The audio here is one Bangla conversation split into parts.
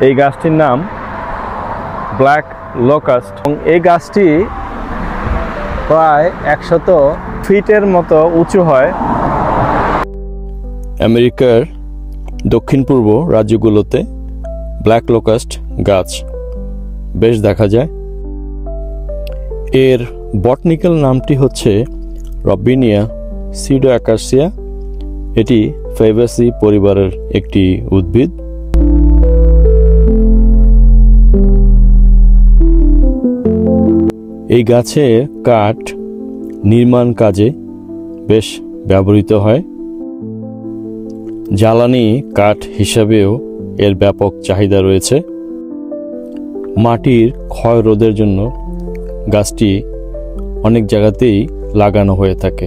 এই গাছটির নাম ব্ল্যাক লোকাস্ট। এই গাছটি প্রায় 100 ফিটের মতো উঁচু হয়। আমেরিকার দক্ষিণ পূর্ব রাজ্যগুলোতে ব্ল্যাক লোকাস্ট গাছ বেশ দেখা যায়। এর বটনিক্যাল নামটি হচ্ছে রবিনিয়া সিডোঅ্যাকাসিয়া। এটি ফেবাসি পরিবারের একটি উদ্ভিদ। এই গাছের কাঠ নির্মাণ কাজে বেশ ব্যবহৃত হয়। জ্বালানি কাঠ হিসাবেও এর ব্যাপক চাহিদা রয়েছে। মাটির ক্ষয় রোধের জন্য গাছটি অনেক জায়গাতেই লাগানো হয়ে থাকে।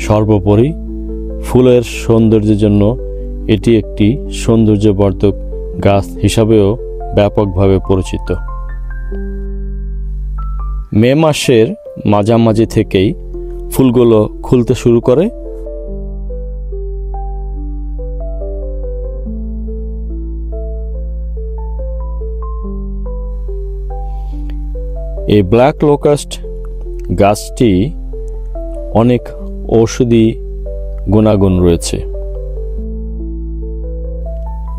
সর্বোপরি ফুলের সৌন্দর্যের জন্য এটি একটি সৌন্দর্যবর্ধক গাছ হিসাবেও ব্যাপকভাবে পরিচিত। মে মাসের মাঝামাঝি থেকেই ফুলগুলো খুলতে শুরু করে। এই ব্ল্যাক লোকাস্ট গাছটি অনেক ঔষধি গুণাগুণ রয়েছে।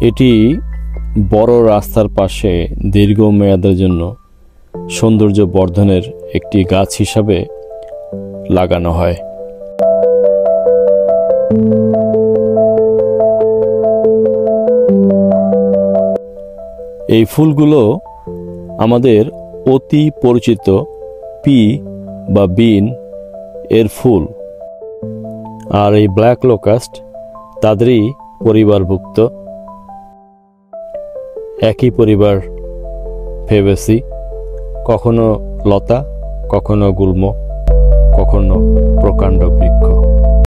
এটি বড় রাস্তার পাশে দীর্ঘমেয়াদের জন্য সৌন্দর্য বর্ধনের একটি গাছ হিসাবে লাগানো হয়। এই ফুলগুলো আমাদের অতি পরিচিত পি বা বিন এর ফুল। আর এই ব্ল্যাক লোকাস্ট তাদেরই পরিবারভুক্ত। একই পরিবার ফেবেসি, কখনো লতা, কখনো গুল্ম, কখনো প্রকাণ্ড বৃক্ষ।